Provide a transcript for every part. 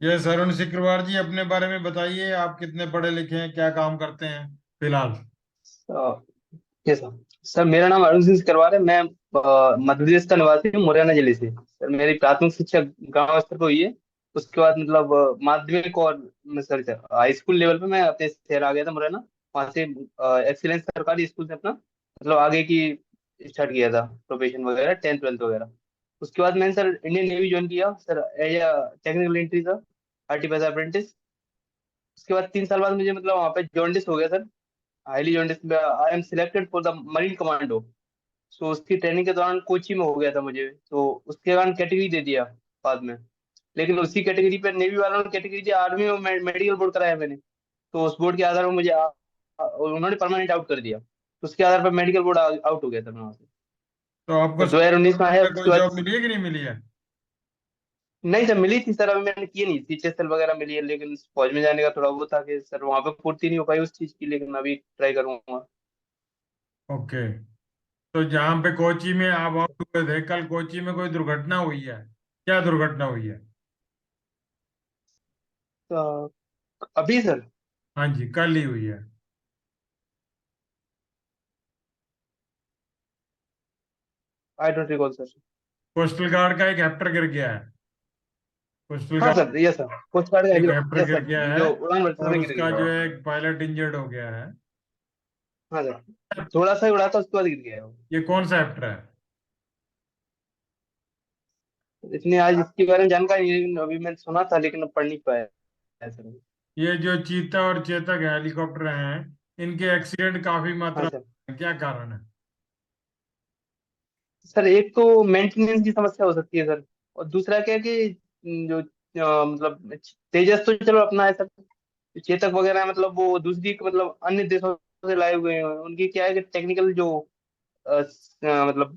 ये अरुण सिक्रवार जी, अपने बारे में बताइए। आप कितने पढ़े लिखे हैं, क्या काम करते हैं फिलहाल? Yes sir. सर मेरा नाम अरुण सिंह करवार है। मैं मध्य प्रदेश का निवासी हूँ, मुरैना जिले से। सर मेरी प्राथमिक शिक्षा गांव स्तर पर हुई है। उसके बाद मतलब माध्यमिक और सर हाई स्कूल लेवल पे मैं अपने शहर आ गया था, मुरैना। वहाँ से एक्सीलेंस सरकारी स्कूल से अपना मतलब आगे की स्टार्ट किया था, प्रोफेशन वगैरह 10th 12th वगैरह। उसके बाद मैंने सर इंडियन नेवी ज्वाइन किया सर, एज टेक्निकल एंट्री था, RT पैसा अप्रेंटिस। उसके बाद 3 साल बाद मुझे मतलब वहाँ पे जॉन्डिस हो गया sir, highly jaundice. I am selected for the marine commando. सो उसकी ट्रेनिंग के दौरान कोची में हो गया था मुझे, तो उसके कारण कैटेगरी दे दिया बाद में। लेकिन उसी कैटेगरी पे नेवी वालों ने कैटेगरी दी, आर्मी में मेडिकल बोर्ड कराया मैंने। तो उस बोर्ड के आधार पर मुझे उन्होंने परमानेंट आउट कर दिया। तो उसके आधार पर मेडिकल बोर्ड आउट हो गया था मैं वहाँ से। तो आपको तो 2019 में आया, कोई उसके बाद। जॉब मिली है कि नहीं मिली है? नहीं सर, मिली थी सर, अभी मैंने की नहीं, CHSL वगैरह मिली है, लेकिन फौज में जाने का थोड़ा वो था कि सर वहाँ पे पूर्ति नहीं हो पाई उस चीज की, लेकिन अभी ट्राई करूंगा। ओके। तो जहाँ पे कोची में आप आउट हुए थे, कल कोची में कोई दुर्घटना हुई है? क्या दुर्घटना हुई है? तो अभी सर, हाँ जी, कल ही हुई है। I don't recall sir. Coastal guard का एक हेप्टर गिर गया है। कोस्टल हाँ guard sir, yes sir, coast guard का एक हेप्टर यस गिर सर, गया है। जो उड़ान भरते और समय गिर उसका गया जो है। है एक पायलट इंजर्ड हो गया है। हाँ सर, थोड़ा सा ही उड़ा था, उसके बाद गिर गया है वो। ये कौन सा हेप्टर है? इतनी आज इसके बारे में जानकारी नहीं, लेकिन अभी मैंने सुना था, लेकिन अब पढ़ नहीं पाया है सर। ये जो चीता और चेतक हेलीकॉप्टर हैं, इनके एक्सीडेंट काफी हाँ मात्रा सर। में, क्या कारण है? सर एक तो मेंटेनेंस की समस्या हो सकती है सर, और दूसरा क्या है कि जो मतलब तेजस तो चलो अपना है सर, चेतक वगैरह मतलब वो दूसरी मतलब अन्य देशों से लाए हुए हैं। उनकी क्या है कि टेक्निकल जो मतलब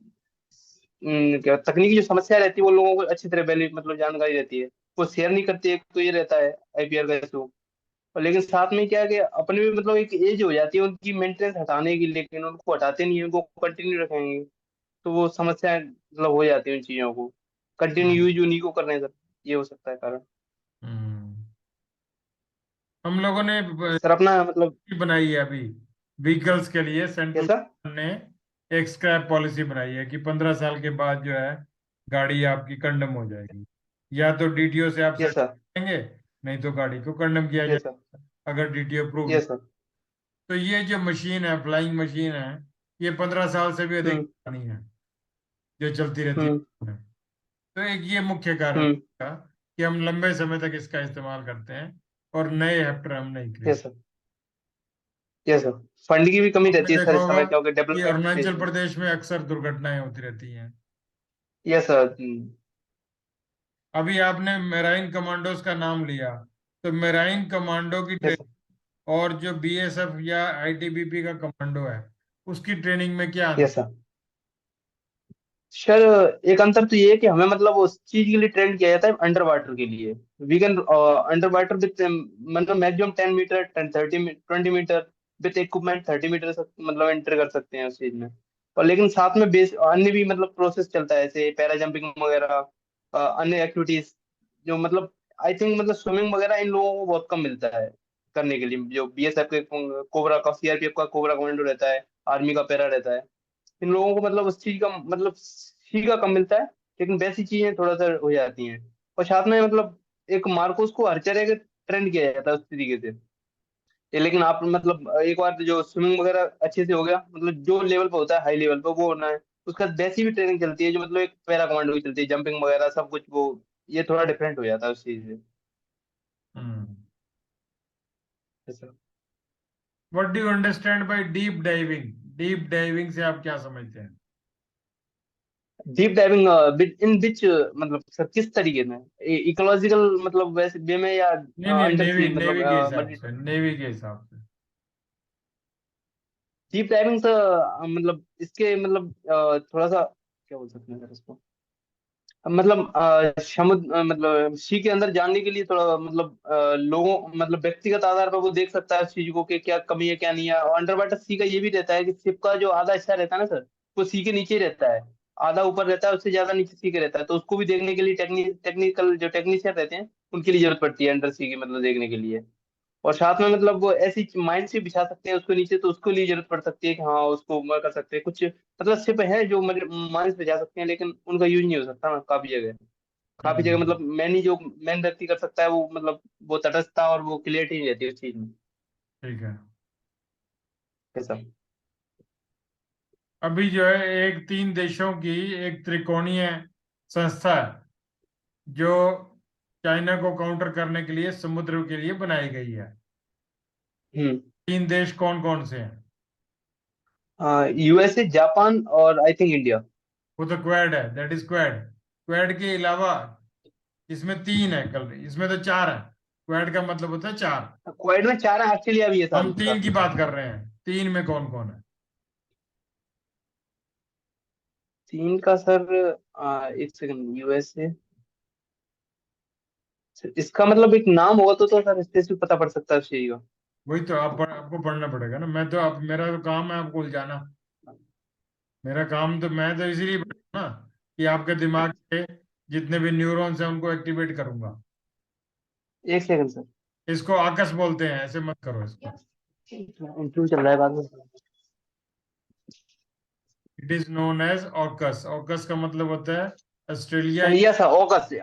क्या तकनीकी जो समस्या रहती है, वो लोगों को अच्छी तरह पहले मतलब जानकारी रहती है, वो शेयर नहीं करते। एक तो ये रहता है IPR का इशू। और लेकिन साथ में क्या है कि अपने भी मतलब एक एज हो जाती है उनकी मेंटेनेंस हटाने की, लेकिन उनको हटाते नहीं है, उनको कंटिन्यू रखेंगे। तो वो समस्या मतलब हो जाती है उन चीजों को, कंटिन्यू हम्म। यूज उन्हीं को करने सर। ये हो सकता है कारण। हम्म। हम लोगों ने सर अपना मतलब बनाई है अभी व्हीकल्स के लिए। सेंट्रल कैसा। गवर्नमेंट ने एक स्क्रैप पॉलिसी बनाई है कि 15 साल के बाद जो है गाड़ी आपकी कंडम हो जाएगी। या तो डीटीओ से आप यस सर। सर्टिफिकेट लेंगे, नहीं तो गाड़ी को कंडम किया यस सर। जाएगा अगर डीटीओ अप्रूव। Yes sir. तो ये जो मशीन है, फ्लाइंग मशीन है, ये 15 साल से भी अधिक हम्म। पुरानी है, जो चलती रहती हम्म। है। तो एक ये मुख्य कारण हम्म। है कि हम लंबे समय तक इसका इस्तेमाल करते हैं और नए हेक्टर हम नहीं यस खरीदते। सर। यस सर, फंड की भी कमी आपने रहती है सर देखा इस होगा समय, क्योंकि कि डेवलपमेंट फेज अरुणाचल में। प्रदेश में अक्सर दुर्घटनाएं होती रहती हैं। Yes sir. अभी आपने मेराइन कमांडोज का नाम लिया, तो मेराइन कमांडो की यस सर। ट्रेनिंग और जो बीएसएफ या आईटीबीपी का कमांडो है, उसकी ट्रेनिंग में क्या अंतर? Yes sir. सर एक अंतर तो ये है कि हमें मतलब उस चीज के लिए ट्रेंड किया जाता है अंडर वाटर के लिए। We can under water with मतलब maximum 10 metre, 10 30 20 metre with equipment 30 metre मतलब एंटर कर सकते हैं उस चीज में। और लेकिन साथ में बेस अन्य भी मतलब प्रोसेस चलता है, जैसे पैरा जंपिंग वगैरह, अन्य एक्टिविटीज जो मतलब आई थिंक मतलब स्विमिंग वगैरह इन लोगों को बहुत कम मिलता है करने के लिए। जो BSF के कोबरा का, CRPF का कोबरा कमांडो रहता है, आर्मी का पैरा रहता है, इन लोगों को मतलब उस चीज का मतलब सीखा कम मिलता है। लेकिन वैसी चीजें थोड़ा सा हो जाती हैं। और साथ में मतलब एक मार्कोस को हर तरह के ट्रेंड किया जाता है उस तरीके से। ये लेकिन आप मतलब एक बार जो स्विमिंग वगैरह अच्छे से हो गया, मतलब जो लेवल पे होता है हाई लेवल पे वो होना है। उसका वैसी भी ट्रेनिंग चलती है जो मतलब एक पैरा कमांडो की चलती है, जंपिंग वगैरह सब कुछ वो, ये थोड़ा डिफरेंट हो जाता है उस चीज से। हम्म। ऐसा। What do you understand by deep diving? Deep diving से आप क्या समझते हैं? डीप डाइविंग इन बिच मतलब सर किस तरीके में, इकोलॉजिकल मतलब वैसे वे में, या नहीं नहीं, अंडर नेवी सी नेवी के हिसाब मतलब। से, नेवी के हिसाब से। डीप डाइविंग से मतलब इसके मतलब थोड़ा सा क्या बोल सकते हैं सर इसको, मतलब समुद्र मतलब सी के अंदर जानने के लिए थोड़ा मतलब लोगों मतलब व्यक्तिगत आधार पर वो देख सकता है उस चीज को कि क्या कमी है क्या नहीं है। और अंडर वाटर सी का ये भी रहता है कि शिप का जो आधा हिस्सा रहता है ना सर, वो सी के नीचे ही रहता है, आधा ऊपर रहता है, उससे ज्यादा नीचे सी के रहता है। तो उसको भी देखने के लिए टेक्निकल जो टेक्नीशियन रहते हैं, उनके लिए जरूरत पड़ती है अंडर सी की मतलब देखने के लिए। और साथ में मतलब वो ऐसी माइंड से बिछा सकते हैं उसको नीचे, तो उसको लिए जरूरत पड़ सकती है कि हाँ उसको कर सकते हैं कुछ मतलब शिप है जो माइंस पे जा सकते हैं, लेकिन उनका यूज नहीं हो सकता ना काफी जगह। काफी जगह हम्म। मतलब मैन ही जो मैन व्यक्ति कर सकता है वो मतलब वो तटस्थता और वो क्लियरिटी नहीं रहती उस चीज में। ठीक है। ऐसा। अभी जो है एक तीन देशों की एक त्रिकोणीय संस्था है जो चाइना को काउंटर करने के लिए समुद्र के लिए बनाई गई है। हम्म। तीन देश कौन कौन से हैं? यूएसए, जापान और आई थिंक इंडिया। वो तो क्वेड है, दैट इज क्वेड। क्वेड के अलावा इसमें तीन है, कल इसमें तो चार है। क्वेड का मतलब होता है चार। क्वाड में चार है, ऑस्ट्रेलिया भी है हम साथ तीन की में बात शायद। कर रहे हैं, तीन में कौन कौन है? चीन का सर, एक सेकंड, यूएसए। इसका मतलब एक नाम होगा तो सर स्पेसिफिक पता पड़ सकता है उस चीज का। वही तो आपको पढ़ना पड़ेगा ना। मैं तो अब मेरा तो काम है आपको उलझाना। मेरा काम तो मैं तो इसीलिए बैठा हूं ना कि आपके दिमाग के जितने भी न्यूरॉन्स हैं उनको एक्टिवेट करूंगा। एक सेकंड सर। इसको आकस बोलते हैं, ऐसे मत करो इसको। इंटरव्यू चल रहा है बाद में। It is known as AUKUS. AUKUS का मतलब होता है ऑस्ट्रेलिया, यस सर, अगस्त।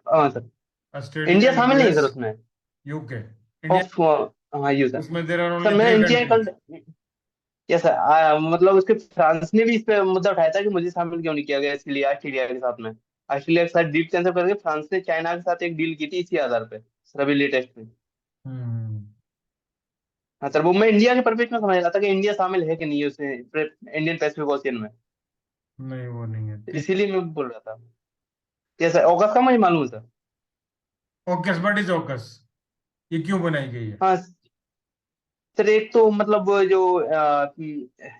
हाँ सर। ऑस्ट्रेलिया, इंडिया शामिल नहीं है यूएस, सर उसमें। UK, India. ऑफ। हाँ यू सर। उसमें देर आर सर ओनली मैं three India countries. Yes sir, मतलब उसके फ्रांस ने भी इस पे मुद्दा उठाया था कि मुझे शामिल क्यों नहीं किया गया इसलिए ऑस्ट्रेलिया के साथ में। ऑस्ट्रेलिया के साथ डील कैंसिल करके फ्रांस ने चाइना के साथ एक डील की थी इसी आधार पे सर, अभी लेटेस्ट में। हम्म। हाँ सर, वो मैं इंडिया के परपेट में समझ रहा था कि इंडिया शामिल है कि नहीं उसमें, इंडियन पैसिफिक ओशियन में। नहीं वो नहीं है इसीलिए मैं बोल रहा था। यस सर, अगस्त का मुझे मालूम है sir. AUKUS, what is AUKUS? ये क्यों बनाई गई है? हाँ सर, एक तो मतलब वो जो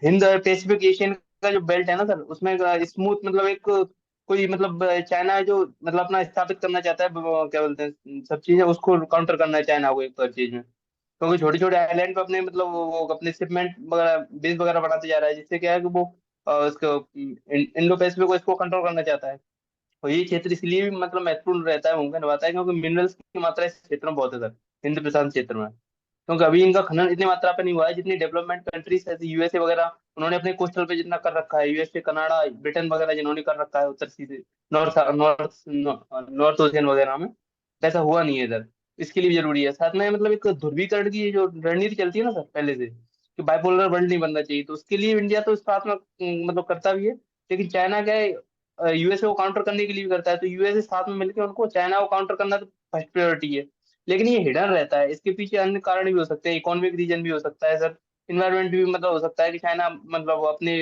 हिंद पैसिफिक एशियन का जो बेल्ट है ना सर, उसमें स्मूथ मतलब एक कोई मतलब चाइना है जो मतलब अपना स्थापित करना चाहता है, क्या बोलते हैं सब चीजें उसको काउंटर करना है चाइना को एक हर चीज में। क्योंकि छोटे छोटे आइलैंड पे अपने मतलब वो अपने शिपमेंट वगैरह बेस वगैरह बढ़ाते जा रहा है, जिससे क्या है कि वो उसको इंडो पैसिफिक को इसको कंट्रोल करना चाहता है। और ये क्षेत्र इसलिए भी मतलब महत्वपूर्ण रहता है, भूमिका निभाता है क्योंकि मिनरल्स की मात्रा इस क्षेत्र में बहुत है सर, हिंद प्रशांत क्षेत्र में। क्योंकि अभी इनका खनन इतनी मात्रा पे नहीं हुआ है जितनी डेवलपमेंट कंट्रीज जैसे यूएसए वगैरह उन्होंने अपने कोस्टल पे जितना कर रखा है, यूएसए, कनाडा, ब्रिटेन वगैरह जिन्होंने कर रखा है उत्तर सीधे नॉर्थ नॉर्थ नॉर्थ ओशियन वगैरह में, वैसा हुआ नहीं है इधर। इसके लिए भी जरूरी है। साथ में मतलब एक ध्रुवीकरण की जो रणनीति चलती है ना सर पहले से, कि बाइपोलर वर्ल्ड नहीं बनना चाहिए, तो उसके लिए इंडिया तो इस बात में मतलब करता भी है। लेकिन चाइना क्या है, यूएसए को काउंटर करने के लिए भी करता है, तो यूएसए साथ में मिलकर उनको चाइना को काउंटर करना तो फर्स्ट प्रायोरिटी है। लेकिन ये हिडन रहता है, इसके पीछे अन्य कारण भी हो सकते हैं, इकोनॉमिक रीजन भी हो सकता है सर। इन्वायरमेंट भी मतलब हो सकता है कि चाइना मतलब वो अपने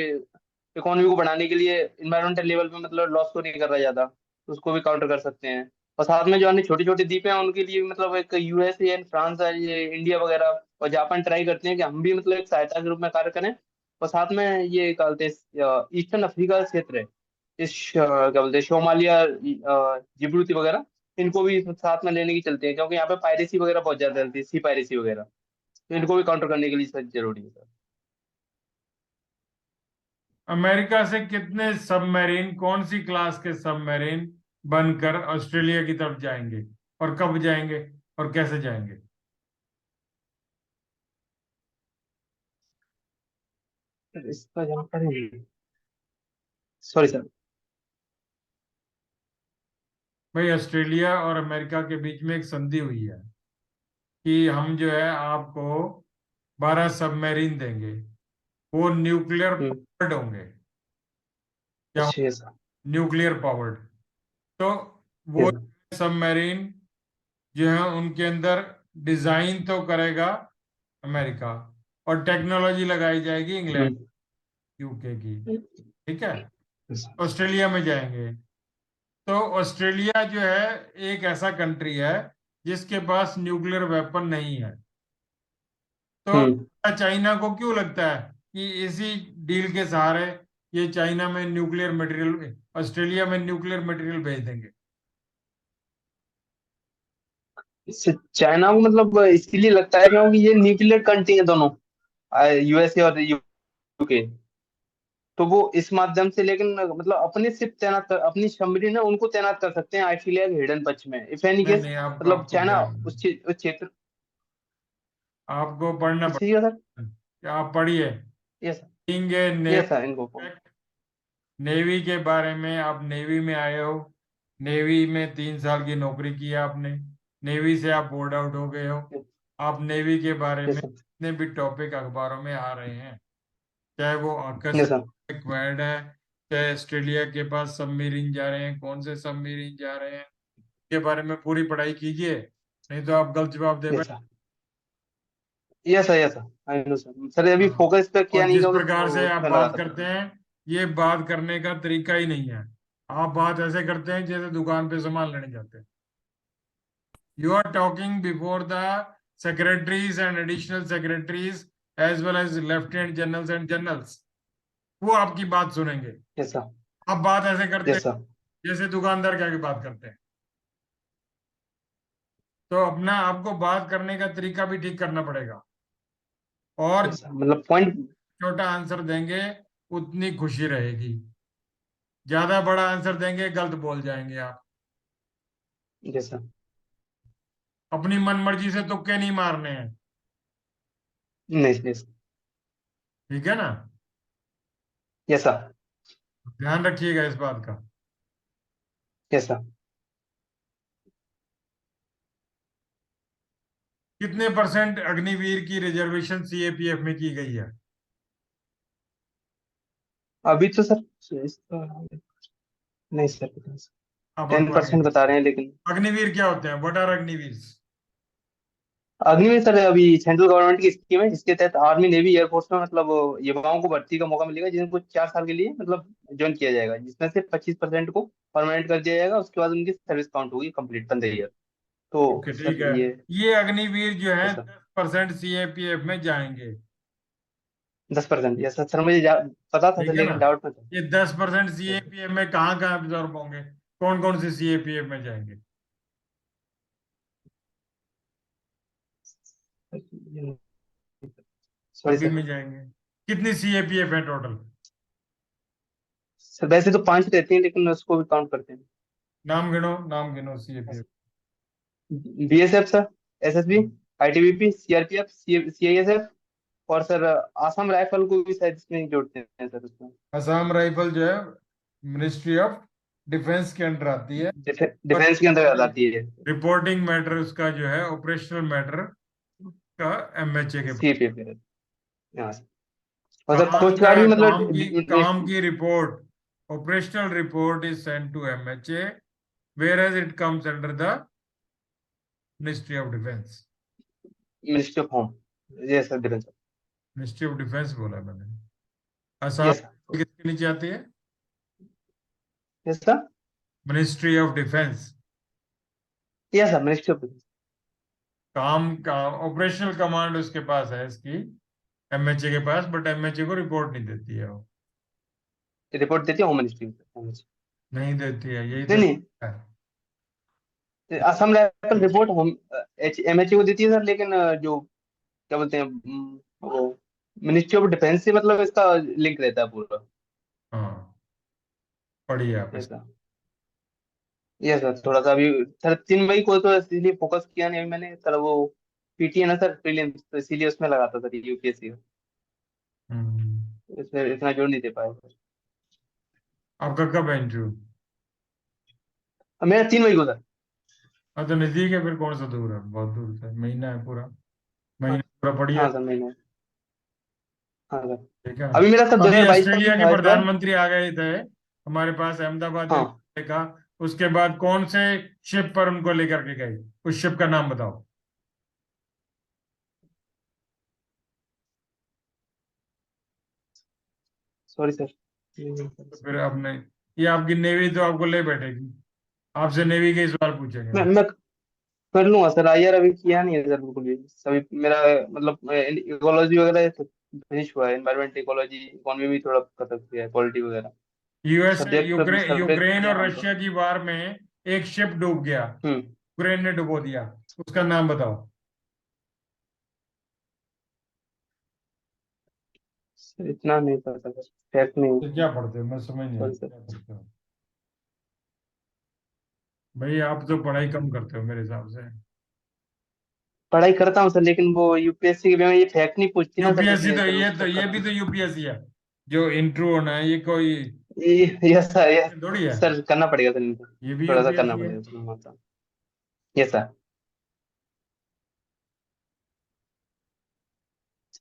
इकोनॉमी को बढ़ाने के लिए इन्वायरमेंटल लेवल पे मतलब लॉस को नहीं कर रहा ज्यादा, तो उसको भी काउंटर कर सकते हैं। और साथ में जो अन्य छोटे छोटे द्वीप हैं उनके लिए भी मतलब एक यूएसए एंड फ्रांस है, ये इंडिया वगैरह और जापान ट्राई करते हैं कि हम भी मतलब एक सहायता के रूप में कार्य करें। और साथ में ये क्या बोलते हैं ईस्टर्न अफ्रीका क्षेत्र है, क्या बोलते हैं सोमालिया, जिबूती वगैरह, इनको भी साथ में लेने की चलते हैं क्योंकि यहाँ पे पायरेसी वगैरह बहुत ज्यादा चलती है, सी पायरेसी वगैरह, तो इनको भी काउंटर करने के लिए सर जरूरी है सर। अमेरिका से कितने सबमरीन, कौन सी क्लास के सबमरीन बनकर ऑस्ट्रेलिया की तरफ जाएंगे, और कब जाएंगे, और कैसे जाएंगे? सर, इसका जहाँ पर सॉरी सर। भाई ऑस्ट्रेलिया और अमेरिका के बीच में एक संधि हुई है कि हम जो है आपको 12 सबमरीन देंगे। वो न्यूक्लियर हम्म। पावर्ड होंगे। क्या? अच्छा सर। Nuclear powered. तो वो यस सर। सबमरीन जो है उनके अंदर डिजाइन तो करेगा अमेरिका, और टेक्नोलॉजी लगाई जाएगी इंग्लैंड, हम्म। यूके की। ठीक है। yes, ऑस्ट्रेलिया में जाएंगे। तो ऑस्ट्रेलिया जो है एक ऐसा कंट्री है जिसके पास न्यूक्लियर वेपन नहीं है। तो हम्म। चाइना को क्यों लगता है कि इसी डील के सहारे ये चाइना में न्यूक्लियर मटेरियल, ऑस्ट्रेलिया में न्यूक्लियर मटेरियल भेज देंगे? इससे चाइना को मतलब इसलिए लगता है क्योंकि ये न्यूक्लियर कंट्री है दोनों, यूएसए और यूके। तो वो इस माध्यम से, लेकिन मतलब अपने शिप तैनात कर, अपनी सबमरीन है उनको तैनात कर सकते हैं ऑस्ट्रेलिया के हिडन पक्ष में, इफ एनी नहीं केस, नहीं, आपको मतलब आपको चाइना क्या, उस क्षेत्र। आपको पढ़ना किस चीज का सर? पड़ेगा। क्या आप पढ़िए, यस सर। इंगे यस सर, इनको नेवी के बारे में। आप नेवी में आए हो, नेवी में 3 साल की नौकरी की है आपने, नेवी से आप बोर्ड आउट हो गए हो। आप नेवी के बारे यस में सर। जितने भी टॉपिक अखबारों में आ रहे हैं, चाहे वो आकस यस सर। क्वेड है, चाहे ऑस्ट्रेलिया के पास सबमरीन जा रहे हैं, कौन से सबमरीन जा रहे हैं, के बारे में पूरी पढ़ाई कीजिए, नहीं तो आप गलत जवाब दे यस बैठे। Sir. Yes sir. Yes sir, I know sir. Sir अभी हाँ। फोकस पे किया और नहीं जिस का, प्रकार से आप उसमें लगा बात था करते पूरा। हैं, ये बात करने का तरीका ही नहीं है। आप बात ऐसे करते हैं जैसे दुकान पे सामान लेने जाते हैं। You are talking before the secretaries and additional secretaries as well as lieutenant generals and generals, वो आपकी बात सुनेंगे। Yes sir. आप बात ऐसे करते यस हैं सर। जैसे दुकानदार के आगे बात करते हैं। तो अपना आपको बात करने का तरीका भी ठीक करना पड़ेगा। और यस सर, मतलब पॉइंट। छोटा आंसर देंगे उतनी खुशी रहेगी, ज्यादा बड़ा आंसर देंगे गलत बोल जाएंगे आप। Yes sir. अपनी मनमर्जी से तुक्के नहीं मारने हैं। नहीं। यस। ठीक है ना? Yes sir. ध्यान रखिएगा इस बात का। Yes sir. कितने परसेंट अग्निवीर की रिजर्वेशन सीएपीएफ में की गई है? अभी तो सर नहीं सर, आप 10% बता रहे हैं लेकिन। अग्निवीर क्या होते हैं? What are Agniveer? Agniveer sir अभी सेंट्रल गवर्नमेंट की स्कीम है, जिसके तहत आर्मी नेवी एयरफोर्स में मतलब युवाओं को भर्ती का मौका मिलेगा, जिनको 4 साल के लिए मतलब ज्वाइन किया जाएगा, जिसमें से 25% को परमानेंट कर दिया जाएगा, उसके बाद उनकी सर्विस काउंट होगी कंप्लीट 15 ईयर। तो ओके ठीक सर है। ये। ये अग्निवीर जो है यस सर। 10% सीएपीएफ में जाएंगे। 10%, यस सर। सर मुझे पता था सर, ठीक है ना? लेकिन डाउट में था। ये 10% यस सीएपीएफ में कहाँ कहाँ एब्जॉर्ब होंगे? कौन कौन से सीएपीएफ में जाएंगे? सर। सॉरी सभी सर। में जाएंगे। कितनी सीएपीएफ है टोटल? सर वैसे तो 5 रहती हैं, लेकिन उसको भी काउंट करते हैं। नाम गिनो, नाम गिनो CAPF. BSF sir, SSB, ITBP, CRPF, CISF, और सर आसाम राइफल को भी शायद इसमें जोड़ते हैं सर उसमें। असम राइफल जो है मिनिस्ट्री ऑफ डिफेंस के अंडर आती है। और डिफेंस के अंदर आती है। रिपोर्टिंग मैटर उसका जो है ऑपरेशनल मैटर का एमएचए के पास। सीपीएफ में। हाँ सर। और सर कोस्ट गार्ड भी मतलब। काम की report, operational report is sent to MHA, whereas it comes under the ministry of defence. Ministry of home. Yes sir, defence. Ministry of defence बोला मैंने। Assam yes sir. किसके नीचे आती है? Yes sir. Ministry of defence. Yes sir, ministry of defence. काम का operational command उसके पास है इसकी, एमएचए के पास, बट एमएचए को रिपोर्ट नहीं देती है वो। रिपोर्ट देती है होम मिनिस्ट्री में। नहीं देती है, यही नहीं तो नहीं, है। Assam rifle report home MHA को देती है सर, लेकिन जो क्या बोलते हैं वो मिनिस्ट्री ऑफ डिफेंस से मतलब इसका लिंक रहता है पूरा। हाँ, पढ़िए आप इस। ऐसा। यस सर, थोड़ा सा अभी सर 3 मई को तो इसीलिए फोकस किया नहीं अभी मैंने सर, वो पीटी है ना सर, प्रीलिम्स, तो इसीलिए उसमें लगा था सर यूपीएससी का। हम्म, इसमें इतना जोर नहीं दे पाया सर। आपका कब है इंटरव्यू? अब मेरा 3 मई को सर। हाँ तो नजदीक है, फिर कौन सा दूर है? बहुत दूर है, महीना है पूरा। हाँ। महीना पूरा पढ़िए। हाँ सर, महीने। हाँ सर। ठीक है ना? अभी मेरा सर अभी 2022 तक ही ऑस्ट्रेलिया के था इस बार। प्रधानमंत्री आ गए थे हमारे पास अहमदाबाद में हाँ। का। उसके बाद कौन से शिप पर उनको लेकर के गए? उस शिप का नाम बताओ। Sorry sir. तो फिर आपने, ये आपकी नेवी तो आपको ले बैठेगी, आपसे नेवी के ही सवाल पूछेंगे वो। मैं कर लूंगा सर, आईआर अभी किया नहीं है सर बिल्कुल भी। सभी मेरा मतलब इकोलॉजी वगैरह फिनिश हुआ है, एनवायरमेंट इकोलॉजी इकोनॉमी भी थोड़ा खत्म किया है, पॉलिटी वगैरह। यूएसए सब्जेक्ट सर्वे यूक्रेन किया और है उनका। रशिया की वार में एक शिप डूब गया, हम्म। यूक्रेन ने डुबो दिया, उसका नाम बताओ। सर इतना नहीं पता सर, फैक्ट नहीं। तो क्या पढ़ते हो, मैं समझ नहीं आया सॉरी सर। क्या पढ़ते हो। भाई आप तो पढ़ाई कम करते हो मेरे हिसाब से। पढ़ाई करता हूँ सर, लेकिन वो यूपीएससी के में ये फैक्ट नहीं पूछती ना सर, यूपीएससी इसलिए तो सर ये उस तो चक्कर ये भी में। तो यूपीएससी है, जो इंट्रो होना है, ये कोई ये यस सर, यस। थोड़ी है। सर करना पड़ेगा सर इनको, ये भी थोड़ा सा करना यूपीएससी है। पड़ेगा सर, हाँ, यस सर।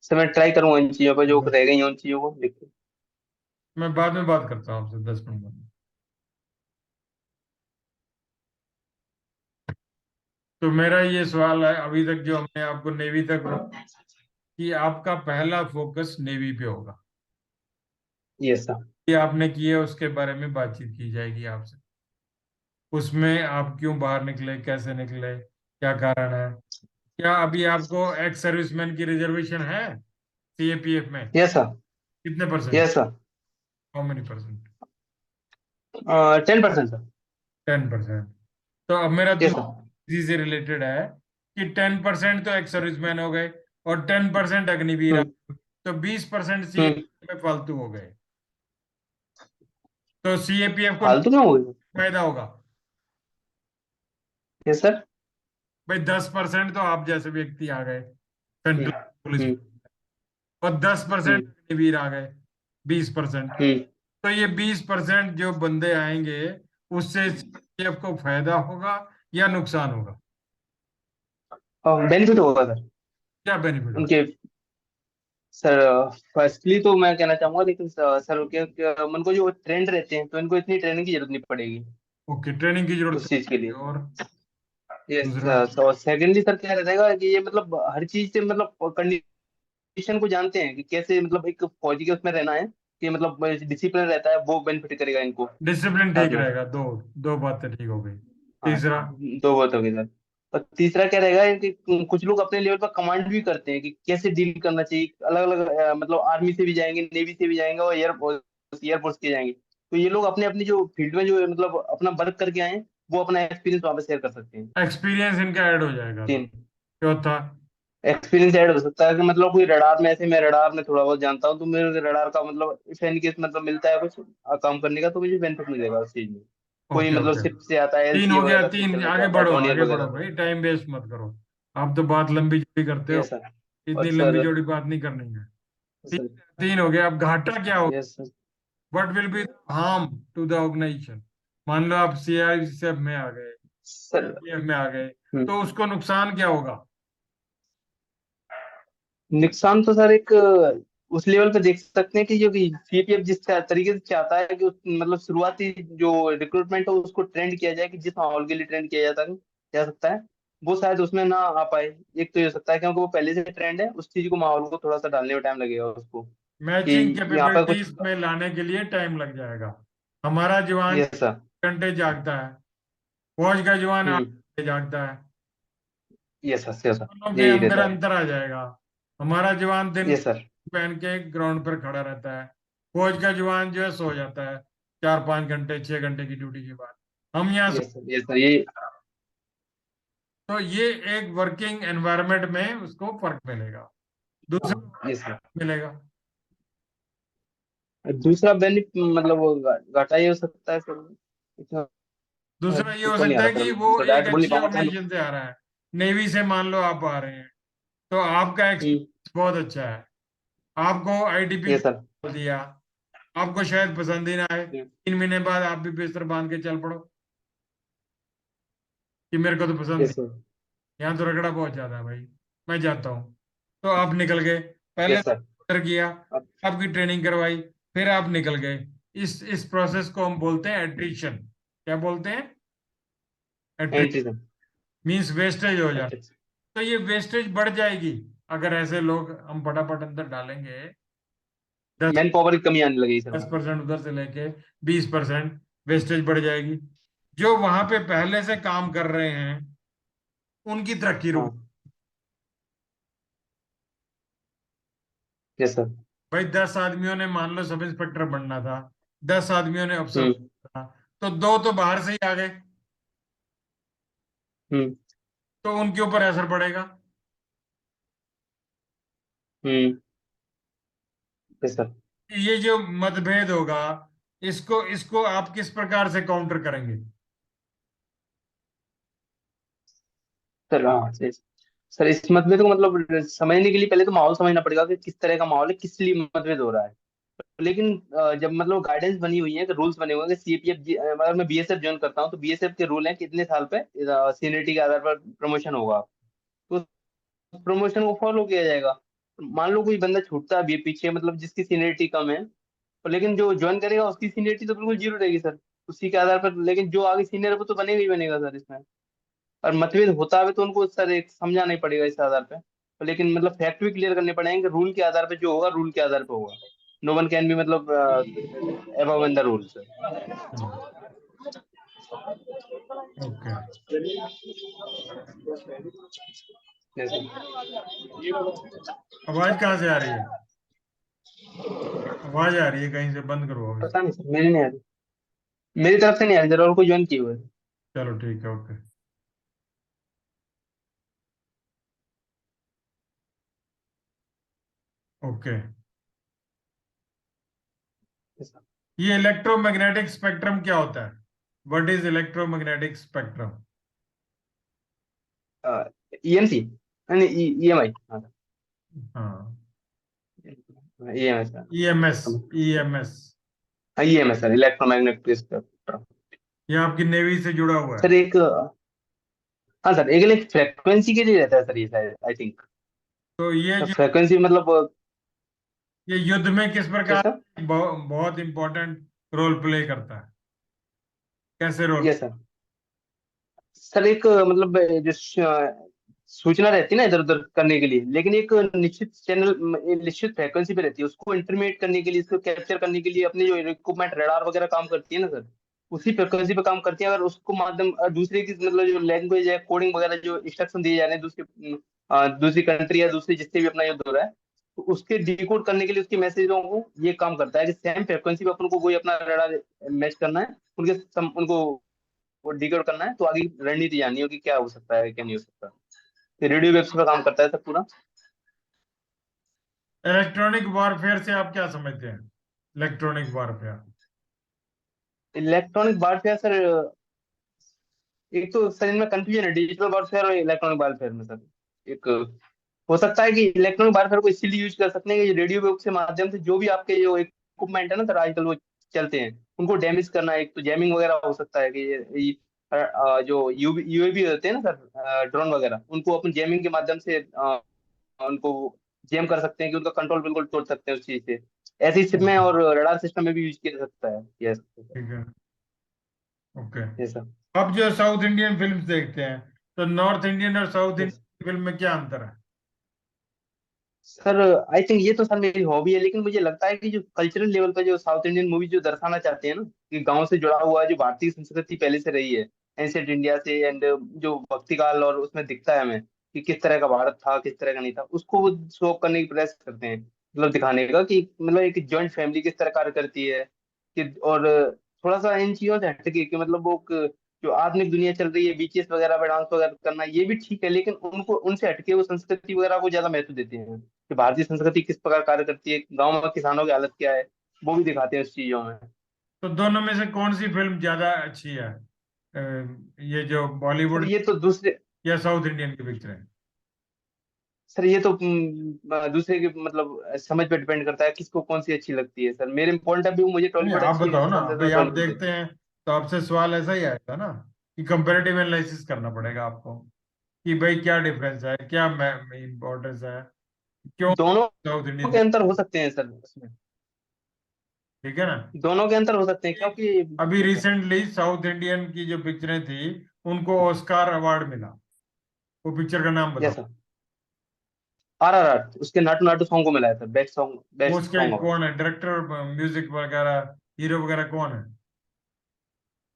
सर मैं ट्राई करूंगा इन चीजों पर, जो रह गई हैं उन चीजों को लिख के। मैं बाद में बात करता हूँ आपसे 10 मिनट में। तो मेरा ये सवाल है अभी तक जो हमने आपको नेवी तक कि आपका पहला फोकस नेवी पे होगा। Yes sir. ये आपने किया उसके बारे में बातचीत की जाएगी आपसे। उसमें आप क्यों बाहर निकले, कैसे निकले, क्या कारण है। क्या अभी आपको एक्स सर्विसमैन की रिजर्वेशन है सीएपीएफ में? Yes sir. कितने percent? Yes sir. How many percent? 10% sir. 10%। तो अब मेरा यस सर। इसी से रिलेटेड है कि 10% तो एक्स सर्विसमैन हो गए और 10% अग्निवीर, हम्म। तो 20% हम्म। सीएपीएफ में फालतू हो गए। तो सीएपीएफ को फालतू क्यों हो गई? फायदा होगा। Yes sir. भाई 10% तो आप जैसे व्यक्ति आ गए सेंट्रल हम्म। पुलिस में, हम्म। और 10% हम्म। अग्निवीर आ गए, 20%। हम्म। तो ये 20% जो बंदे आएंगे उससे सीएपीएफ को फायदा होगा या नुकसान होगा? बेनिफिट होगा सर क्या बेनिफिट होगा? उनके। सर फर्स्टली तो मैं कहना चाहूंगा, लेकिन सर मन को जो ट्रेंड रहते हैं तो इनको इतनी ट्रेनिंग की जरूरत नहीं पड़ेगी ओके, ट्रेनिंग की जरूरत उस नहीं चीज के पड़ेगी। लिए। और दूसरा? यस। और सेकेंडली सर क्या रहेगा कि ये मतलब हर चीज से मतलब कंडीशन को जानते हैं कि कैसे मतलब एक फौजी के उसमें रहना है, कि मतलब डिसिप्लिन रहता है, वो बेनिफिट करेगा इनको डिसिप्लिन साथ ठीक में। रहेगा, दो दो बातें ठीक हो गई। हाँ, तीसरा? दो बात होगी सर। और तीसरा क्या रहेगा कि कुछ लोग अपने लेवल पर कमांड भी करते हैं कि कैसे डील करना चाहिए, अलग अलग मतलब आर्मी से भी जाएंगे, नेवी से भी जाएंगे और एयरफोर्स के जाएंगे। तो ये लोग अपने अपनी जो फील्ड में जो मतलब अपना वर्क करके आए हैं, वो अपना एक्सपीरियंस वहां पे शेयर कर सकते हैं। एक्सपीरियंस इनका ऐड हो जाएगा तो। तीन चौथा? एक्सपीरियंस ऐड हो सकता है कि मतलब कोई रडार में, ऐसे मैं रडार में थोड़ा बहुत जानता हूँ, तो मेरे रडार का मतलब इफ एनी केस मतलब मिलता है कुछ काम करने का, तो मुझे बेनिफिट मिलेगा उस चीज में। कोई ओके मतलब ओके। शिप से आता है, तीन एलसीए हो गया, वगैरह से तीन निकलना आगे चाहता है, बढ़ो, डोनियर आगे वगैरह बढ़ो से। भाई, टाइम वेस्ट मत करो। आप तो बात लंबी चौड़ी करते हो, यस सर। और इतनी लंबी सर। चौड़ी बात नहीं करनी है। तीन, सर। तीन हो गया, अब घाटा क्या होगा? Yes sir. What will be harm to the organisation? मान लो आप सीआईएसएफ में आ गए, सर। सीआरपीएफ में आ गए, हम्म। तो उसको नुकसान क्या होगा? नुकसान तो सर एक उस लेवल पे देख सकते हैं कि जो सीपीएफ जिस तरीके से चाहता है कि मतलब शुरुआती जो रिक्रूटमेंट हो उसको ट्रेंड किया जाए, कि जिस माहौल के लिए ट्रेंड किया जाता है जा सकता है, वो शायद उसमें ना आ पाए। एक तो ये हो सकता है क्योंकि वो पहले से ट्रेंड है, उस चीज को माहौल को थोड़ा सा डालने में टाइम लगेगा उसको, कि मैचिंग यहाँ पर कुछ। कैपेबिलिटीज में लाने के लिए टाइम लग जाएगा। हमारा जवान यस सर। घंटे जागता है, फौज का जवान 8 हम्म। घंटे जागता है। Yes sir, yes sir. दोनों के यही अंदर रहता है। अंतर आ जाएगा। हमारा जवान दिन यस सर। पहन के ग्राउंड पर खड़ा रहता है, फौज का जवान जो है सो जाता है 4-5 घंटे 6 घंटे की ड्यूटी के बाद। हम यहाँ यस सर। Yes sir. ये। तो ये एक वर्किंग एनवायरनमेंट में उसको फर्क मिलेगा। हाँ। दूसरा यस सर। मिलेगा। दूसरा बेनिफिट मतलब वो घाटा ये हो सकता है सर, इसमें दूसरा ये हो तो नहीं आ सकता रहा है सर, कि वो तो एक डायरेक्ट बोल नहीं अच्छी पाऊंगा क्या। ऑर्गेनाइजेशन से आ रहा है, नेवी से मान लो आप आ रहे हैं, तो आपका हम्म। एक्सपीरियंस बहुत अच्छा है, आपको आईटीबी ये सर। बोल दिया, आपको शायद पसंद ही ना आए, हम्म। 3 महीने बाद आप भी बिस्तर बांध के चल पड़ो कि मेरे को तो पसंद ये नहीं, सर। यहाँ तो रगड़ा बहुत ज्यादा है भाई, मैं जाता हूँ। तो आप निकल गए, ये पहले सर। तो किया, अब आपकी ट्रेनिंग करवाई, फिर आप निकल गए। इस प्रोसेस को हम बोलते हैं एट्रिशन। क्या बोलते हैं? Attrition entry sir. Means wastage हो जाना। एंट्री। तो ये वेस्टेज बढ़ जाएगी अगर ऐसे लोग हम फटाफट अंदर डालेंगे। दस मैन पावर की कमी आने लगेगी सर दस वहाँ। परसेंट उधर से लेके 20% वेस्टेज बढ़ जाएगी। जो वहां पे पहले से काम कर रहे हैं उनकी तरक्की रुक। हाँ। Yes sir. भाई 10 आदमियों ने मान लो सब इंस्पेक्टर बनना था, 10 आदमियों ने अफसर हम्म। बनना था, तो दो तो बाहर से ही आ गए, हम्म। तो उनके ऊपर असर पड़ेगा। हम्म। Yes sir. ये जो मतभेद होगा, इसको इसको आप किस प्रकार से काउंटर करेंगे? सर हाँ सर, सर इस मतभेद को मतलब समझने के लिए पहले तो माहौल समझना पड़ेगा कि किस तरह का माहौल है, किस लिए मतभेद हो रहा है। लेकिन जब मतलब गाइडेंस बनी हुई है, रूल्स बने हुए हैं कि सीपीएफ, अगर मैं बीएसएफ ज्वाइन करता हूँ तो बीएसएफ के रूल हैं कितने साल पे सीनियरिटी के आधार पर प्रमोशन होगा, तो प्रमोशन को फॉलो किया जाएगा। मान लो कोई बंदा छूटता है अभी पीछे, मतलब जिसकी सीनियरिटी कम है, और लेकिन जो ज्वाइन करेगा उसकी सीनियरिटी तो बिल्कुल जीरो रहेगी सर, उसी के आधार पर। लेकिन जो आगे सीनियर है वो तो बनेगा ही बनेगा सर इसमें। और मतभेद होता है तो उनको सर एक समझाना ही पड़ेगा इस आधार पे। लेकिन मतलब फैक्ट भी क्लियर करने पड़ेंगे कि रूल के आधार पे जो होगा, रूल के आधार पे होगा। नो वन कैन बी मतलब above in the rules. Okay. आवाज कहाँ से आ रही है? आवाज आ रही है कहीं से, बंद करो अभी। पता नहीं सर, मेरी नहीं आ रही, मेरी तरफ से नहीं आ रही सर, और कोई ज्वाइन किए हुए हैं। चलो ठीक है, ओके। ओके। ये इलेक्ट्रोमैग्नेटिक स्पेक्ट्रम क्या होता है? What is electromagnetic spectrum? EMC, नहीं ईएमआई, हाँ हाँ, ईएमआई सर। ईएमएस। ईएमएस। हाँ ईएमआई सर, इलेक्ट्रोमैग्नेटिक स्पेक्ट्रम। ये आपकी नेवी से जुड़ा हुआ है। सर एक, हाँ सर, एक फ्रीक्वेंसी के लिए रहता है सर ये शायद, आई थिंक। तो ये सर जो, फ्रीक्वेंसी मतलब ये युद्ध में किस प्रकार कैसा? बहुत इंपॉर्टेंट रोल प्ले करता है? कैसे रोल? Yes sir. सर एक मतलब जो सूचना रहती है ना इधर उधर करने के लिए, लेकिन एक निश्चित चैनल, निश्चित फ्रीक्वेंसी पे रहती है, उसको इंटरमीडिएट करने के लिए, इसको कैप्चर करने के लिए अपने जो इक्विपमेंट रडार वगैरह काम करती है ना सर, उसी फ्रीक्वेंसी पे काम करती है। अगर उसको माध्यम दूसरे की मतलब जो लैंग्वेज है, कोडिंग वगैरह जो इंस्ट्रक्शन दिए जा रहे हैं दूसरी दूसरी कंट्री या दूसरी जिससे भी अपना युद्ध हो रहा है, तो उसके डिकोड करने के लिए उसके मैसेजों को ये काम करता है कि सेम फ्रीक्वेंसी पे अपन को कोई अपना रडार मैच करना है, उनको वो डिकोड करना है, तो आगे की रणनीति जाननी हो कि क्या हो सकता है क्या नहीं हो सकता। तो रेडियो वेव्स पे काम करता है सब पूरा। इलेक्ट्रॉनिक वॉरफेयर से आप क्या समझते हैं? Electronic warfare. Electronic warfare sir, एक तो सर इनमें कंफ्यूजन है डिजिटल वारफेयर और इलेक्ट्रॉनिक वारफेयर में सर। एक हो सकता है कि इलेक्ट्रॉनिक वारफेयर को इसलिए यूज कर सकते हैं कि रेडियो वेव के माध्यम से जो भी आपके जो इक्विपमेंट है ना सर आजकल वो चलते हैं, उनको डैमेज करना, एक तो जैमिंग वगैरह हो सकता है कि जो यूएवी होते हैं ना सर, ड्रोन वगैरह, उनको अपन जैमिंग के माध्यम से उनको जैम कर सकते हैं कि उनका कंट्रोल बिल्कुल तोड़ सकते हैं उस चीज से। ऐसी स्थिति में और रडार सिस्टम में भी यूज किया जा सकता है। यस ठीक है, ओके। Yes sir. अब जो साउथ इंडियन फिल्म्स देखते हैं, तो नॉर्थ इंडियन और साउथ यस इंडियन फिल्म में क्या अंतर है? सर, आई थिंक ये तो सर मेरी हॉबी है, लेकिन मुझे लगता है कि जो कल्चरल लेवल पर जो साउथ इंडियन मूवी जो दर्शाना चाहते हैं ना, कि गांव से जुड़ा हुआ है, जो भारतीय संस्कृति पहले से रही है एंशियंट इंडिया से, एंड जो भक्ति काल और उसमें दिखता है हमें कि किस तरह का भारत था किस तरह का नहीं था, उसको वो शो करने की प्रयास करते हैं, मतलब दिखाने का कि मतलब एक जॉइंट फैमिली किस तरह कार्य करती है कि, और थोड़ा सा इन चीजों से हटके कि मतलब वो जो आधुनिक दुनिया चल रही है, बीचेस वगैरह पे डांस वगैरह करना ये भी ठीक है, लेकिन उनको उनसे हटके वो संस्कृति वगैरह को ज्यादा महत्व देते हैं कि भारतीय संस्कृति किस प्रकार कार्य करती है, गांव में किसानों की हालत क्या है, वो भी दिखाते हैं उस चीजों में। तो दोनों में से कौन सी फिल्म ज्यादा अच्छी है? ये जो सर बॉलीवुड ये तो दूसरे या साउथ इंडियन की पिक्चर है? सर ये तो दूसरे के मतलब समझ पे डिपेंड करता है किसको कौन सी अच्छी लगती है। सर मेरे पॉइंट ऑफ व्यू मुझे नहीं, टॉलीवुड आप अच्छी बताओ ना पसंद है भाई, सर, आप टॉलीवुड देखते देखता हैं तो आपसे सवाल ऐसा ही आएगा ना, कि कंपैरेटिव एनालिसिस करना पड़ेगा आपको, कि भाई क्या डिफरेंस है, क्या इम्पोर्टेंस है, क्यों हूँ। दोनों साउथ इंडियन। के अंतर हो सकते हैं सर उसमें, ठीक है ना? दोनों के अंतर हो सकते हैं क्योंकि अभी yes sir. Recently south Indian की जो पिक्चरें थी, उनको ऑस्कार अवार्ड मिला। वो पिक्चर का नाम यस बताओ। सर, RRR उसके नाटू नाटू सॉन्ग को मिला है सर बेस्ट सॉन्ग, वो बेस्ट उसके सॉन्ग अवार्ड। कौन है डायरेक्टर, म्यूजिक वगैरह, हीरो वगैरह कौन है?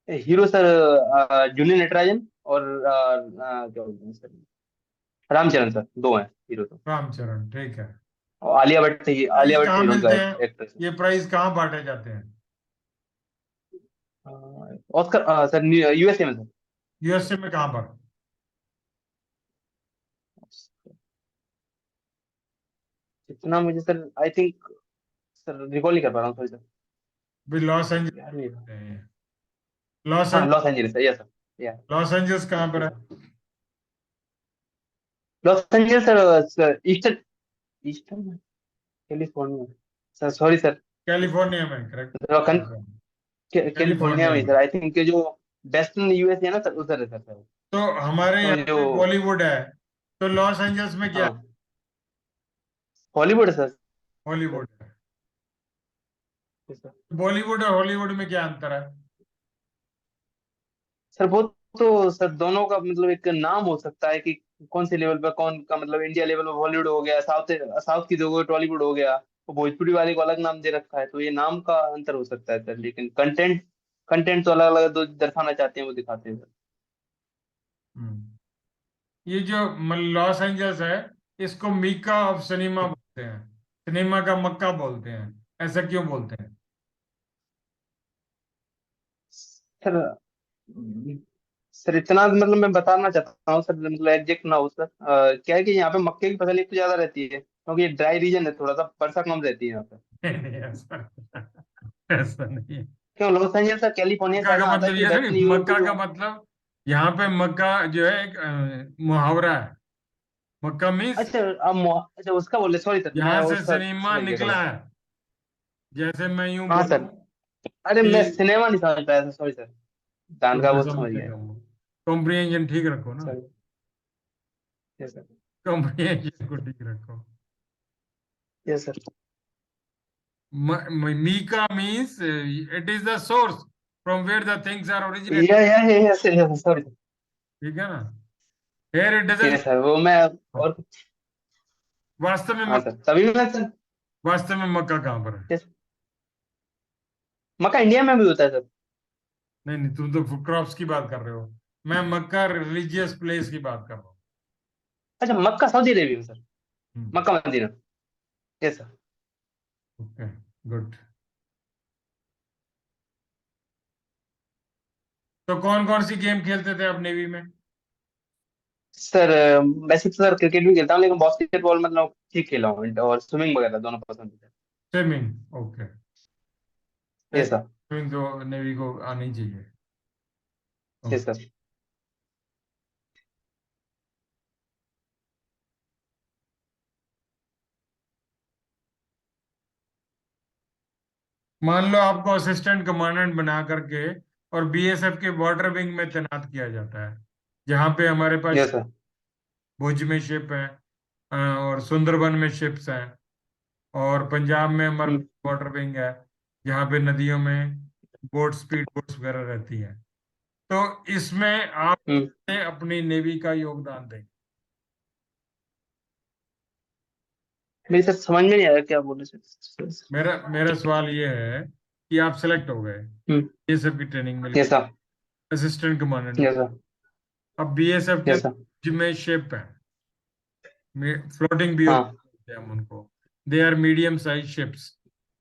हीरो सर जूनियर नटराजन और क्या बोलते हैं सर, रामचरण सर, दो हैं हीरो तो। रामचरण, ठीक है। और प्राइज आलिया भट्ट कहाँ हीरोइन का मिलते हैं? एक्ट्रेस है। ये प्राइज कहाँ बांटे जाते हैं? ऑस्कर सर यूएसए में यूएसए में कहाँ पर? सर, जितना मुझे sir I think sir recall नहीं कर पा रहा हूँ, सॉरी सर। भी लॉस यार नहीं। एंजल्स, लॉस हाँ लॉस एंजलिस है, यस सर। या लॉस एंजल्स कहाँ पर यस है? Sir. Los Angeles sir, eastern, eastern California. Sir sorry sir. California में, करेक्ट। कैलिफोर्निया कैलिफोर्निया में में। सर, आई थिंक जो वेस्टर्न यूएस है ना सर, उधर है सर। तो हमारे तो यहाँ जो, पे बॉलीवुड है, तो लॉस एंजल्स में क्या है? हाँ हॉलीवुड है सर। हॉलीवुड है। Yes, sir। बॉलीवुड और हॉलीवुड में क्या अंतर है? सर वो तो सर दोनों का मतलब एक नाम हो सकता है कि कौन से लेवल पर कौन का, मतलब इंडिया लेवल में बॉलीवुड हो गया, साउथ साउथ की जगह टॉलीवुड हो गया, तो भोजपुरी वाले को अलग नाम दे रखा है, तो ये नाम का अंतर हो सकता है सर, लेकिन कंटेंट, कंटेंट तो अलग अलग जो दर्शाना चाहते हैं वो दिखाते हैं सर। हम्म। ये जो लॉस एंजल्स है, इसको मीका ऑफ सिनेमा बोलते हैं, सिनेमा का मक्का बोलते हैं। ऐसा क्यों बोलते हैं? सर सर इतना मतलब मैं बताना चाहता हूँ सर, मतलब एग्जैक्ट ना हो सर, क्या है कि यहाँ पे मक्के की फसल एक तो ज्यादा रहती है, क्योंकि ये ड्राई रीजन है, थोड़ा सा वर्षा कम रहती है यहाँ पे। नहीं, ऐसा ऐसा नहीं है। क्यों लॉस एंजल्स सर कैलिफोर्निया मक्का साइड का में आता है मतलब कि ये थोड़ी, वेस्टर्न यूएस में मक्का का जो। मतलब यहाँ पे मक्का जो है एक मुहावरा है। मक्का मीन्स अच्छा अच्छा उसका बोले, सॉरी सर मैं यहाँ से उसका सिनेमा समझ गया निकला गलत। है। जैसे मैं यूं हाँ बोलूं सर। अरे कि मैं सिनेमा नहीं समझ पाया था, सॉरी सर। दान तो का फिर बहुत समझ समझते गया। कम, कॉम्प्रिहेंशन ठीक रखो ना। Sir yes sir. कॉम्प्रिहेंशन को ठीक रखो। Yes sir. Mica means it is the source from where the things are originate. या यस यस सॉरी सर। ठीक है ना? Here it doesn't. Yes sir वो मैं, और वास्तव में हाँ सर तभी मैं सर। वास्तव में मक्का कहाँ पर है? यस, मक्का इंडिया में भी होता है सर। नहीं नहीं, तुम तो क्रॉप्स की बात कर रहे हो। मैं मक्का रिलीजियस प्लेस की बात कर रहा हूँ। अच्छा मक्का सऊदी अरेबिया में सर, हम्म। Mecca Medina. Yes sir. Okay, good. तो कौन कौन सी गेम खेलते थे आप नेवी में? सर वैसे तो सर क्रिकेट भी खेलता हूँ, लेकिन बास्केटबॉल मतलब ठीक खेला हूँ, और स्विमिंग वगैरह दोनों पसंद है। Swimming, okay. Yes sir. Swimming तो नेवी को आनी चाहिए। Yes okay. सर। मान लो आपको असिस्टेंट कमांडेंट बना करके और बीएसएफ के बॉर्डर विंग में तैनात किया जाता है, जहाँ पे हमारे पास यस सर। भुज में शिप है, और सुंदरबन में शिप्स हैं, और पंजाब में हमारे हम्म बॉर्डर विंग है, जहाँ पे नदियों में बोट, स्पीड बोट्स वगैरह रहती हैं। तो इसमें आप हम्म। अपनी नेवी का योगदान दें। मेरी सर समझ में नहीं आया क्या बोले सर। मेरा मेरा सवाल ये है कि आप सेलेक्ट हो गए, हम्म। ये सब की ट्रेनिंग मिल यस गई, sir. Assistant commandant. Yes sir. अब बीएसएफ के यस सर। जिम्मे शिप है, फ्लोटिंग भी हाँ। होते हैं हम उनको। They are medium size ships.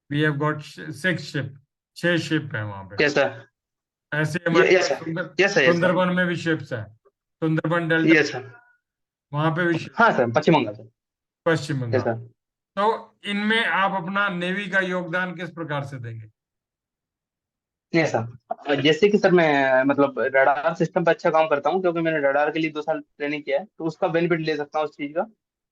We have got 6 ship, 6 ship है वहां पे। Yes sir. ऐसे हमारे यस पास sir. Yes sir. Yes sir. Sundarban में भी शिप्स है, सुंदरबन डेल्टा, यस सर। वहां पे भी ship, हाँ सर पश्चिम बंगाल सर। पश्चिम यस बंगाल। सर। तो इनमें आप अपना नेवी का योगदान किस प्रकार से देंगे? यस सर, जैसे कि सर मैं मतलब रडार सिस्टम पर अच्छा काम करता हूँ, क्योंकि मैंने रडार के लिए 2 साल ट्रेनिंग किया है, तो उसका बेनिफिट ले सकता हूँ उस चीज का।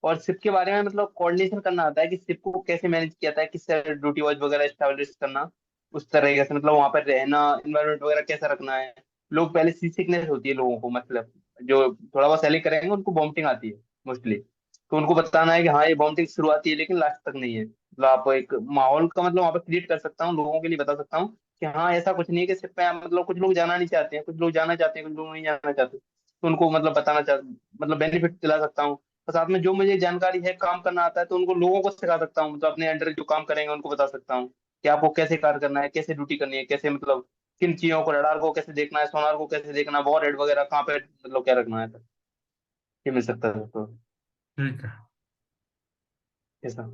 और शिप के बारे में मतलब कोऑर्डिनेशन करना आता है कि शिप को कैसे मैनेज किया जाता है, किस तरह ड्यूटी वॉच वगैरह स्टैब्लिश करना, उस तरीके से मतलब वहां पर रहना, इन्वायरमेंट वगैरह कैसा रखना है। लोग पहले सी सिकनेस होती है लोगों को, मतलब जो थोड़ा बहुत सैलिंग करेंगे उनको वॉमिटिंग आती है मोस्टली, तो उनको बताना है कि हाँ ये वॉमिटिंग शुरुआती है लेकिन लास्ट तक नहीं है, मतलब आप एक माहौल का मतलब वहां पर क्रिएट कर सकता हूँ, लोगों के लिए बता सकता हूँ कि हाँ ऐसा कुछ नहीं है कि सिर्फ मतलब कुछ लोग जाना नहीं चाहते हैं, कुछ लोग जाना चाहते हैं, कुछ लोग नहीं जाना चाहते, तो उनको मतलब बताना चाह, मतलब बेनिफिट दिला सकता हूँ। और साथ में जो मुझे जानकारी है, काम करना आता है, तो उनको लोगों को सिखा सकता हूँ, मतलब अपने अंडर जो काम करेंगे उनको बता सकता हूँ कि आपको कैसे कार्य करना है, कैसे ड्यूटी करनी है, कैसे मतलब किन चीजों को, रडार को कैसे देखना है, सोनार को कैसे देखना है, वॉर हेड वगैरह कहाँ पे मतलब क्या रखना है, तो ये मिल सकता है तो। ठीक है। ऐसा।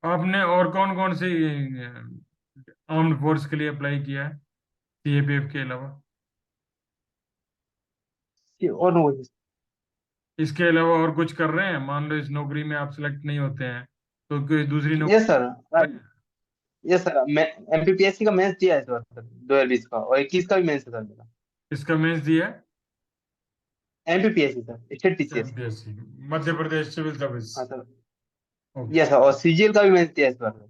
आपने और कौन कौन सी आर्म्ड फोर्स के लिए अप्लाई किया है, सीएपीएफ के अलावा? और नो। इसके अलावा और कुछ कर रहे हैं? मान लो इस नौकरी में आप सिलेक्ट नहीं होते हैं तो कोई दूसरी यस नौकरी सर। कर रहे हैं? यस सर, मैं एमपीपीएससी का मेंस दिया है इस बार सर, 2020 का, और 21 का भी मेंस है सर मेरा। इसका मेंस दिया है? MPPSC sir, state TCS. MPSC, Madhya Pradesh civil service. हाँ सर। ओके। यस सर, और सीजीएल का भी मेंस दिया है इस बार।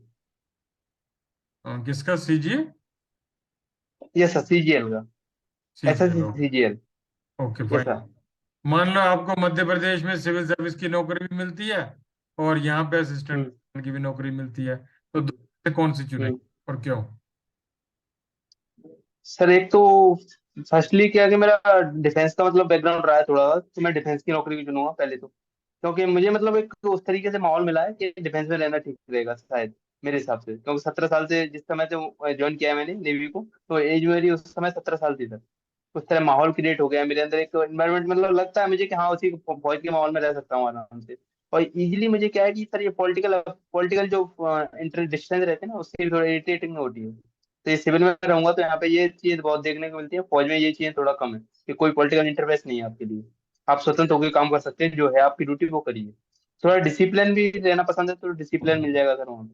किसका? सीजी? यस सर, सीजीएल का। CGL. SSC CGL. Okay yes fine. Sir. मान लो आपको मध्य प्रदेश में सिविल सर्विस की नौकरी भी मिलती है और यहाँ पे हम्म। असिस्टेंट की भी नौकरी मिलती है, तो दो में से कौन सी चुनेंगे हम्म। और क्यों? सर एक तो फर्स्टली क्या है कि मेरा डिफेंस का मतलब बैकग्राउंड रहा है थोड़ा, तो मैं डिफेंस की नौकरी भी चुनूंगा पहले तो, क्योंकि मुझे मतलब एक उस तरीके से माहौल मिला है कि डिफेंस में रहना ठीक रहेगा शायद, मेरे हिसाब से, क्योंकि 17 साल से जिस समय से ज्वाइन किया है मैंने नेवी को, तो एज मेरी उस समय 17 साल थी सर। उस तरह माहौल क्रिएट हो गया है मेरे अंदर, एक एनवायरनमेंट मतलब लगता है मुझे कि हाँ उसी फौज के माहौल में रह सकता हूँ आराम से। और इजीली मुझे क्या है कि सर ये पॉलिटिकल पॉलिटिकल जो इंटर डिस्टेंस रहते हैं ना, उससे भी थोड़ा इरिटेटिंग होती है। तो ये सिविल में रहूंगा तो यहाँ पे ये चीज बहुत देखने को मिलती है, फौज में ये चीजें थोड़ा कम है कि कोई पॉलिटिकल इंटरफेस नहीं है आपके लिए। आप स्वतंत्र होकर काम कर सकते हैं, जो है आपकी ड्यूटी वो करिए। थोड़ा डिसिप्लिन भी रहना पसंद है तो डिसिप्लिन मिल जाएगा सर वहाँ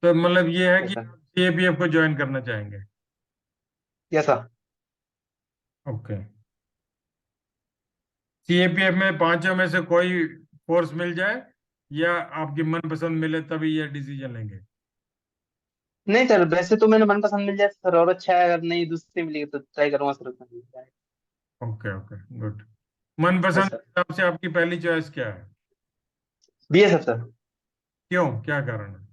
तो मतलब ये है पे। कि सर। आप सीएपीएफ को ज्वाइन करना चाहेंगे? Yes sir. ओके। सीएपीएफ में पांचों में से कोई फोर्स मिल जाए या आपकी मनपसंद मिले तभी ये डिसीजन लेंगे? नहीं सर, वैसे तो मैंने मनपसंद मिल जाए सर, और अच्छा है, अगर नहीं दूसरी मिलेगी तो ट्राई करूंगा सर उसमें मिल जाए। Okay okay good. यस मनपसंद सर। के हिसाब से आपकी पहली चॉइस क्या है? BSF sir. क्यों, क्या कारण है?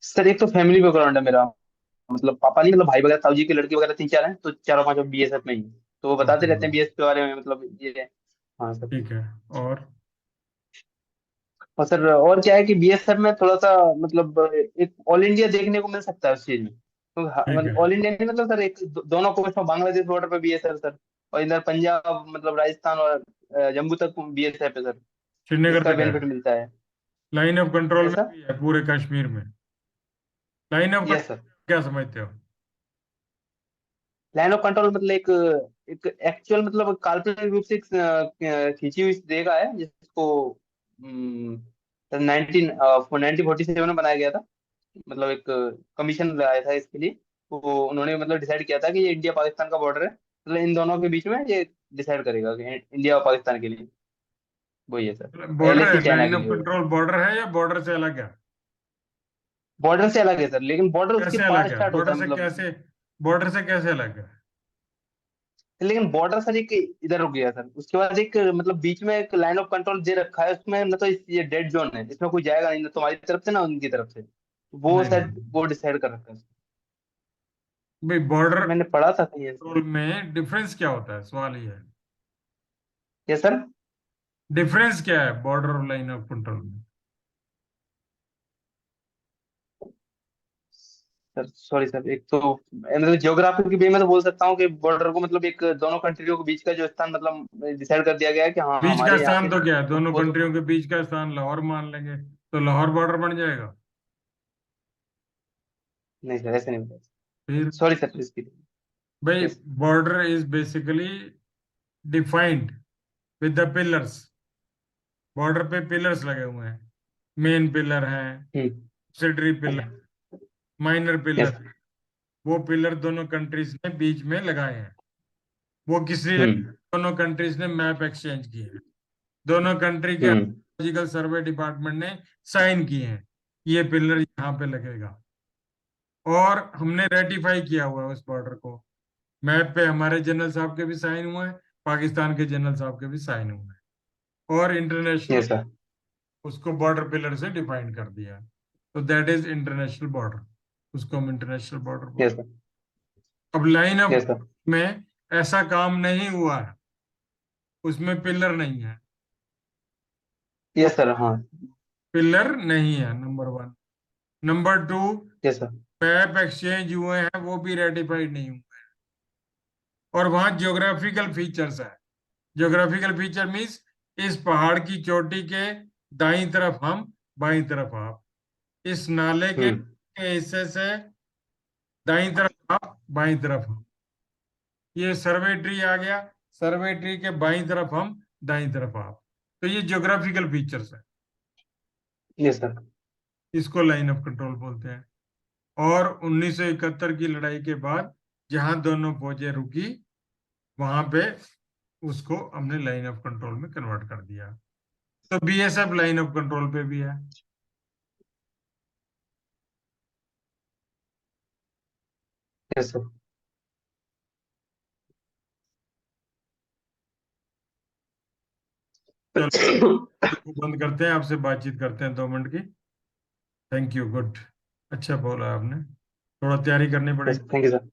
सर एक तो फैमिली बैकग्राउंड है मेरा, मतलब पापा नहीं, मतलब भाई वगैरह, ताऊ जी की लड़की वगैरह 3 4 हैं, तो चारों पांचों बीएसएफ में ही हैं। तो वो बताते ओके रहते हैं गुड। बीएसएफ के बारे में, मतलब ये है। हाँ सर। ठीक है। और? और सर और क्या है कि बीएसएफ में थोड़ा सा मतलब एक ऑल इंडिया देखने को मिल सकता है उस चीज में, तो ठीक मतलब है। ऑल इंडिया नहीं, मतलब सर एक दोनों कोस्ट में, बांग्लादेश बॉर्डर पे बीएसएफ सर, और इधर पंजाब मतलब राजस्थान और जम्मू तक बीएसएफ है सर, श्रीनगर जिसका तक है? बेनिफिट मिलता है। लाइन ऑफ कंट्रोल में ऐसा। भी है पूरे कश्मीर में? Line of yes sir. Control क्या समझते हो? लाइन ऑफ कंट्रोल मतलब एक एक एक्चुअल मतलब काल्पनिक रूप से एक, खींची हुई रेखा है जिसको 1947 में बनाया गया था। मतलब एक कमीशन आया था इसके लिए, तो उन्होंने मतलब डिसाइड किया था कि ये इंडिया पाकिस्तान का बॉर्डर है, मतलब इन दोनों के बीच में ये डिसाइड करेगा कि इंडिया और पाकिस्तान के लिए वही है सर। बॉर्डर एलएसी है, चाइना लाइन के ऑफ लिए होगा। कंट्रोल बॉर्डर है या बॉर्डर से अलग है? बॉर्डर से अलग है सर, लेकिन बॉर्डर उसके कैसे पार अलग है? स्टार्ट होता है मतलब। बॉर्डर से कैसे अलग है? लेकिन बॉर्डर सर एक इधर रुक गया सर, उसके बाद एक मतलब बीच में एक लाइन ऑफ कंट्रोल दे रखा है उसमें, ना तो ये डेड जोन है, इसमें कोई जाएगा नहीं, ना तुम्हारी तरफ से ना उनकी तरफ से, वो नहीं शायद नहीं वो डिसाइड कर रखा है। भाई, बॉर्डर मैंने पढ़ा था कहीं ऐसे। कंट्रोल में डिफरेंस क्या होता है, सवाल ये है। क्या सर? डिफरेंस क्या है बॉर्डर और लाइन ऑफ कंट्रोल में? सर सॉरी सर, एक तो मतलब ज्योग्राफी की वे में तो बोल सकता हूँ कि बॉर्डर को मतलब एक दोनों कंट्रियों के बीच का जो स्थान मतलब डिसाइड कर दिया गया है कि हाँ बीच का हमारे यहाँ स्थान से तो क्या है, दोनों वो तो। कंट्रियों के बीच का स्थान लाहौर मान लेंगे तो लाहौर बॉर्डर बन जाएगा। नहीं सर, ऐसे नहीं बोला। फिर सॉरी सर इसके लिए। भाई, yes. Border is basically defined with the pillars. Border पे पिलर्स लगे हुए हैं, मेन पिलर हैं, हम्म। सब्सिडरी अच्छा। Pillar, minor yes. पिलर। वो पिलर दोनों कंट्रीज ने बीच में लगाए हैं। वो किस लिए हम्म। दोनों कंट्रीज ने मैप एक्सचेंज किए हैं, दोनों कंट्री के हम्म। आर्कियोलॉजिकल सर्वे डिपार्टमेंट ने साइन किए हैं, ये पिलर यहाँ पे लगेगा। और हमने रेटिफाई किया हुआ है उस बॉर्डर को। मैप पे हमारे जनरल साहब के भी साइन हुए हैं, पाकिस्तान के जनरल साहब के भी साइन हुए हैं, और इंटरनेशनल यस सर। उसको बॉर्डर पिलर से डिफाइन कर दिया है। तो दैट इज इंटरनेशनल बॉर्डर, उसको हम इंटरनेशनल बॉर्डर यस बोलते सर। हैं। अब लाइन ऑफ यस सर। में ऐसा काम नहीं हुआ है, उसमें पिलर नहीं है। वो यस सर। हाँ। पिलर नहीं है, number one. Number two, yes sir. Map exchange हुए हैं वो भी रेटिफाइड नहीं हुए। और वहां जियोग्राफिकल फीचर्स है। जियोग्राफिकल फीचर मीन्स इस पहाड़ की चोटी के दाईं तरफ हम, बाईं तरफ आप, इस नाले के हम्म। हिस्से से दाईं तरफ आप, बाईं तरफ हम। ये सर्वे ट्री आ गया, सर्वे ट्री के बाईं तरफ हम, दाईं तरफ आप। तो ये ज्योग्राफिकल फीचर्स है, यस सर। इसको लाइन ऑफ कंट्रोल बोलते हैं। और 1971 की लड़ाई के बाद जहां दोनों फौजें रुकी, वहां पे उसको हमने लाइन ऑफ कंट्रोल में कन्वर्ट कर दिया। तो बीएसएफ लाइन ऑफ कंट्रोल पे भी है। Yes sir. चलो इसको बंद करते हैं, आपसे बातचीत करते हैं 2 मिनट की। थैंक यू, गुड, अच्छा बोला आपने, थोड़ा तैयारी करनी यस पड़ेगी। Thank you sir.